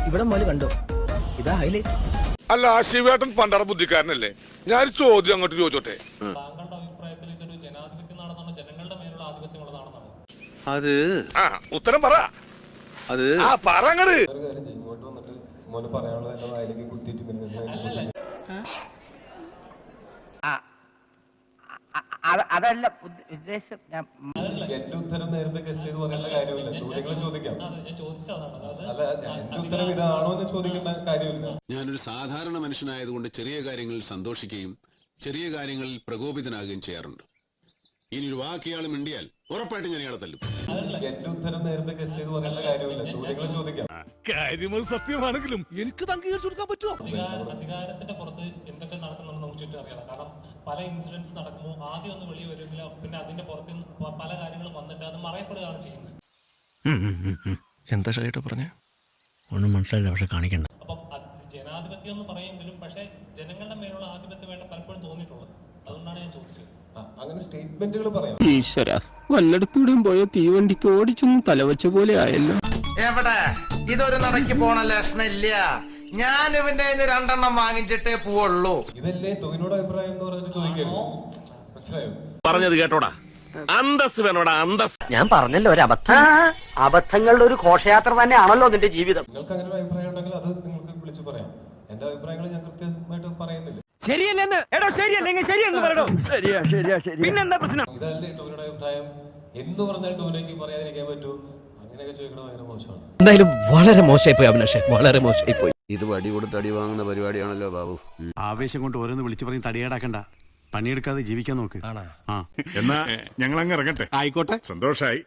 ഇവിടെ മോല് കണ്ടോ, ഇതാ ഹൈലൈറ്റ്. അല്ല, ശിവേട്ടൻ പണ്ടറ ബുദ്ധിക്കാരനല്ലേ? ഞാൻ ചോദ്യം അങ്ങോട്ട് ചോദിച്ചോട്ടെ. താങ്കളുടെ അഭിപ്രായത്തിൽ ഇതൊരു ജനാധിപത്യ നാടെന്നാണോ ജനങ്ങളുടെ മേലുള്ള ആധിപത്യമുള്ളതാണെന്നാണോ? അത് ഉത്തരം പറ. അത് പറങ്ങട്. ഒരു കാര്യം ചെയ്യും, ഇങ്ങോട്ട് വന്നിട്ട് മോന് പറയാനുള്ളത് എന്റെ വായിലേക്ക് കുത്തിയിട്ട് ഇങ്ങനെ അതല്ല ഉദ്ദേശം. എന്റെ ഉത്തരം നേരത്തെ ഗസ് ചെയ്ത് പറയേണ്ട കാര്യമില്ല. ചോദ്യങ്ങൾ ചോദിക്കാം. ഞാൻ ചോദിച്ചതാണ്. അല്ല, എന്റെ ഉത്തരം ഇതാണോ എന്ന് ചോദിക്കേണ്ട കാര്യമില്ല. ഞാനൊരു സാധാരണ മനുഷ്യനായതുകൊണ്ട് ചെറിയ കാര്യങ്ങളിൽ സന്തോഷിക്കുകയും ചെറിയ കാര്യങ്ങളിൽ പ്രകോപിതനാകുകയും ചെയ്യാറുണ്ട്. ഇനി ഒരു വാക്ക് ഇയാൾ മിണ്ടിയാൽ ഉറപ്പായിട്ട് ഞാൻ ഇയാളെ തല്ലും. എന്റെ ഉത്തരം നേരത്തെ ഗസ് ചെയ്ത് പറയേണ്ട കാര്യമില്ല. ചോദ്യങ്ങൾ ചോദിക്കാം. കാര്യം സത്യമാണെങ്കിലും എനിക്ക് അംഗീകരിച്ചു കൊടുക്കാൻ പറ്റുമോ? അധികാരത്തിന്റെ പുറത്ത് എന്തൊക്കെ നടക്കുന്നുണ്ടെന്ന് നമുക്ക് ചുറ്റും അറിയാം. കാരണം പല ഇൻസിഡൻസ് നടക്കുമ്പോൾ ആദ്യം ഒന്ന് വെളിയിൽ വരുമെങ്കിലും പിന്നെ അതിന്റെ പുറത്ത് പല കാര്യങ്ങളും വന്നിട്ട് അത് മറയപ്പെടുകയാണ് ചെയ്യുന്നത്. എന്താ ഷൈട്ട് പറഞ്ഞ ഒന്നും മനസ്സിലായില്ല, പക്ഷെ കാണിക്കണ്ട. അപ്പം ജനാധിപത്യം എന്ന് പറയുമെങ്കിലും പക്ഷെ ജനങ്ങളുടെ മേലുള്ള ആധിപത്യം വേണ്ട പലപ്പോഴും തോന്നിയിട്ടുള്ളത്. അതുകൊണ്ടാണ് ഞാൻ ചോദിച്ചത്. അങ്ങനെ സ്റ്റേറ്റ്മെന്റുകൾ പറയാം. ഈശ്വര, വല്ലയിടത്തൂടെയും പോയ തീവണ്ടിക്ക് ഓടിച്ചൊന്നും തലവച്ച പോലെ ആയല്ലോ. എവിടെ ഇതൊരു നടക്ക് പോണ ലക്ഷണില്ല. ഞാൻ ഇവന്റെ രണ്ടെണ്ണം വാങ്ങിച്ചിട്ടേ പോവുള്ളൂ. ഇതല്ലേ ടോവിനോട് അഭിപ്രായം എന്ന് പറഞ്ഞിട്ട് ചോദിക്കരുത്. മനസ്സിലായോ? പറഞ്ഞത് കേട്ടോടാ, അന്തസ് വേണോടാ, അന്തസ്. ഞാൻ പറഞ്ഞല്ലോ ഒരു അബദ്ധം. അബദ്ധങ്ങളുടെ ഒരു ഘോഷയാത്ര തന്നെയാണല്ലോ നിന്റെ ജീവിതം. നിങ്ങൾക്ക് അങ്ങനെ ഒരു അഭിപ്രായം ഉണ്ടെങ്കിൽ അത് നിങ്ങൾക്ക് വിളിച്ച് പറയാം. എന്റെ അഭിപ്രായങ്ങൾ ഞാൻ കൃത്യമായിട്ട് പറയുന്നില്ല. ശരിയല്ലെന്ന് എടോ, ശരിയല്ലെങ്കിൽ ശരിയെന്ന് പറയണോ? ശരിയാ പിന്നെന്താ പ്രശ്നം? ഇതല്ലേ ടോവിനോട് അഭിപ്രായം എന്ന് പറഞ്ഞാൽ ടോവിനോക്ക് പറയാതിരിക്കാൻ പറ്റൂ? അങ്ങനെയൊക്കെ ചോദിക്കണം ഭയങ്കര മോശമാണ്. എന്തായാലും വളരെ മോശമായി പോയി അഭിലാഷേ, വളരെ മോശമായി പോയി. ഇത് വടി കൊടുത്ത് അടി വാങ്ങുന്ന പരിപാടിയാണല്ലോ ബാബു. ആവേശം കൊണ്ട് ഓരോന്ന് വിളിച്ചു പറഞ്ഞ് തടിയേടാക്കണ്ട. പണിയെടുക്കാതെ ജീവിക്കാൻ നോക്ക്. എന്നാ ഞങ്ങൾ അങ്ങ് ഇറങ്ങട്ടെ. ആയിക്കോട്ടെ, സന്തോഷായി.